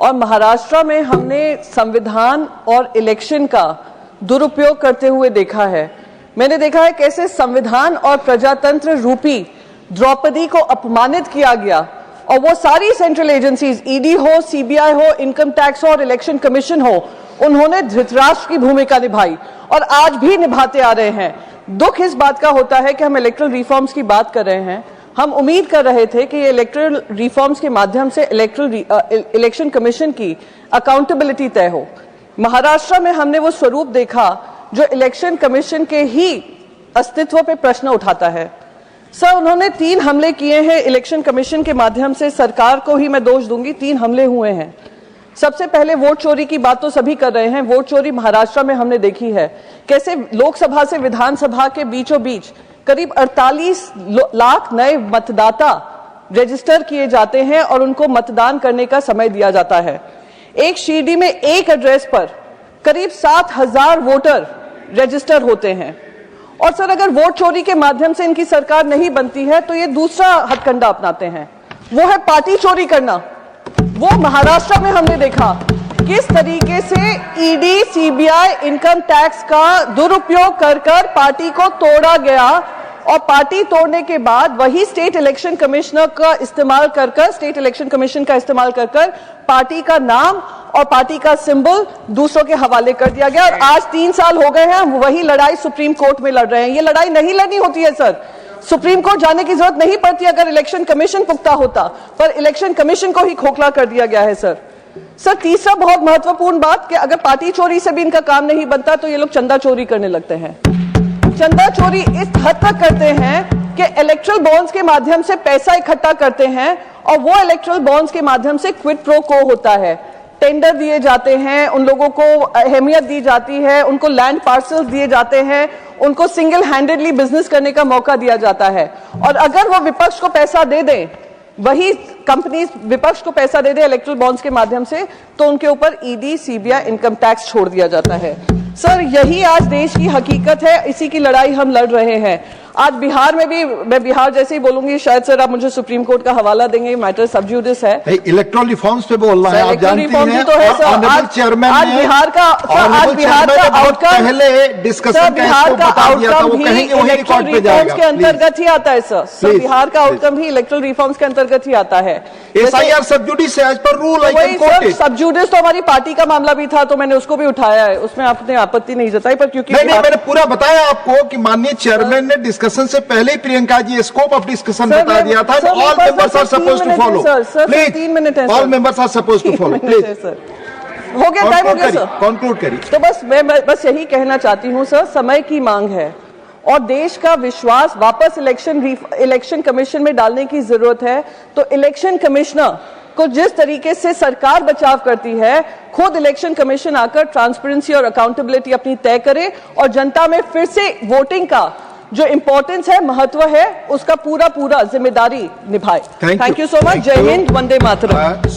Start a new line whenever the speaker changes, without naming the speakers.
और महाराष्ट्र में हमने संविधान और इलेक्शन का दुरुपयोग करते हुए देखा है। मैंने देखा है कैसे संविधान और प्रजातंत्र रूपी द्रौपदी को अपमानित किया गया और वो सारी सेंट्रल एजेंसीज, ईडी हो, सीबीआई हो, इनकम टैक्स हो और इलेक्शन कमीशन हो, उन्होंने धृतराष्ट्र की भूमिका निभाई और आज भी निभाते आ रहे हैं। दुख इस बात का होता है कि हम इलेक्ट्रल रिफॉर्म्स की बात कर रहे हैं। हम उम्मीद कर रहे थे कि ये इलेक्ट्रल रिफॉर्म्स के माध्यम से इलेक्शन कमीशन की अकाउंटेबिलिटी तय हो। महाराष्ट्र में हमने वो स्वरूप देखा जो इलेक्शन कमीशन के ही अस्तित्व पे प्रश्न उठाता है। सर, उन्होंने 3 हमले किए हैं इलेक्शन कमीशन के माध्यम से। सरकार को ही मैं दोष दूंगी, 3 हमले हुए हैं। सबसे पहले वोट चोरी की बात तो सभी कर रहे हैं। वोट चोरी महाराष्ट्र में हमने देखी है कैसे लोकसभा से विधानसभा के बीचों बीच करीब 48 लाख नए मतदाता रजिस्टर किए जाते हैं और उनको मतदान करने का समय दिया जाता है। एक शिरडी में एक एड्रेस पर करीब 7,000 वोटर रजिस्टर होते हैं। और सर, अगर वोट चोरी के माध्यम से इनकी सरकार नहीं बनती है तो ये दूसरा हथकंडा अपनाते हैं, वो है पार्टी चोरी करना। वो महाराष्ट्र में हमने देखा किस तरीके से ईडी, सीबीआई, इनकम टैक्स का दुरुपयोग कर पार्टी को तोड़ा गया और पार्टी तोड़ने के बाद वही स्टेट इलेक्शन कमिश्नर का इस्तेमाल कर स्टेट इलेक्शन कमीशन का इस्तेमाल कर पार्टी का नाम और पार्टी का सिंबल दूसरों के हवाले कर दिया गया। और आज 3 साल हो गए हैं, हम वही लड़ाई सुप्रीम कोर्ट में लड़ रहे हैं। ये लड़ाई नहीं लड़नी होती है सर, सुप्रीम कोर्ट जाने की जरूरत नहीं पड़ती अगर इलेक्शन कमीशन पुख्ता होता, पर इलेक्शन कमीशन को ही खोखला कर दिया गया है। सर, तीसरा बहुत महत्वपूर्ण बात कि अगर पार्टी चोरी से भी इनका काम नहीं बनता तो ये लोग चंदा चोरी करने लगते हैं। चंदा चोरी इस हद तक करते हैं कि इलेक्ट्रल बॉन्ड्स के माध्यम से पैसा इकट्ठा करते हैं और वो इलेक्ट्रल बॉन्ड्स के माध्यम से क्विड प्रो को होता है। टेंडर दिए जाते हैं, उन लोगों को अहमियत दी जाती है, उनको लैंड पार्सल्स दिए जाते हैं, उनको सिंगल हैंडेडली बिजनेस करने का मौका दिया जाता है। और अगर वो विपक्ष को पैसा दे दें, वही कंपनी विपक्ष को पैसा दे दे इलेक्ट्रल बॉन्ड्स के माध्यम से, तो उनके ऊपर ईडी, सीबीआई, इनकम टैक्स छोड़ दिया जाता है। सर, यही आज देश की हकीकत है, इसी की लड़ाई हम लड़ रहे हैं। आज बिहार में भी, मैं बिहार जैसे ही बोलूंगी, शायद सर आप मुझे सुप्रीम कोर्ट का हवाला देंगे, मैटर सब जुडिस है।
इलेक्ट्रल रिफॉर्म्स पे बोल रहे हैं, आप जानती हैं,
तो है सर। आज बिहार का आउटकम
पहले डिस्कशन
के अंतर्गत ही आता है सर। बिहार का आउटकम ही इलेक्ट्रल रिफॉर्म्स के अंतर्गत ही आता है।
एसआईआर सब जुडिस है, एज पर रूल।
सब जुडिस तो हमारी पार्टी का मामला भी था, तो मैंने उसको भी उठाया है, उसमें आपने आपत्ति नहीं जताई। पर क्योंकि
मैंने पूरा बताया आपको कि माननीय चेयरमैन ने डिस्कशन से पहले ही Priyanka ji scope of discussion बता दिया था। All members are supposed to follow. Please,
3 minute है।
All members are supposed to follow. Please
sir, हो गया, टाइम हो गया सर,
कंक्लूड करिए।
तो बस मैं बस यही कहना चाहती हूं सर, समय की मांग है और देश का विश्वास वापस इलेक्शन कमीशन में डालने की जरूरत है। तो इलेक्शन कमिश्नर को जिस तरीके से सरकार बचाव करती है, खुद इलेक्शन कमीशन आकर ट्रांसपेरेंसी और अकाउंटेबिलिटी अपनी तय करे और जनता में फिर से वोटिंग का जो इंपॉर्टेंस है, महत्व है, उसका पूरा जिम्मेदारी निभाए। Thank you so much. जय हिंद, वंदे मातरम।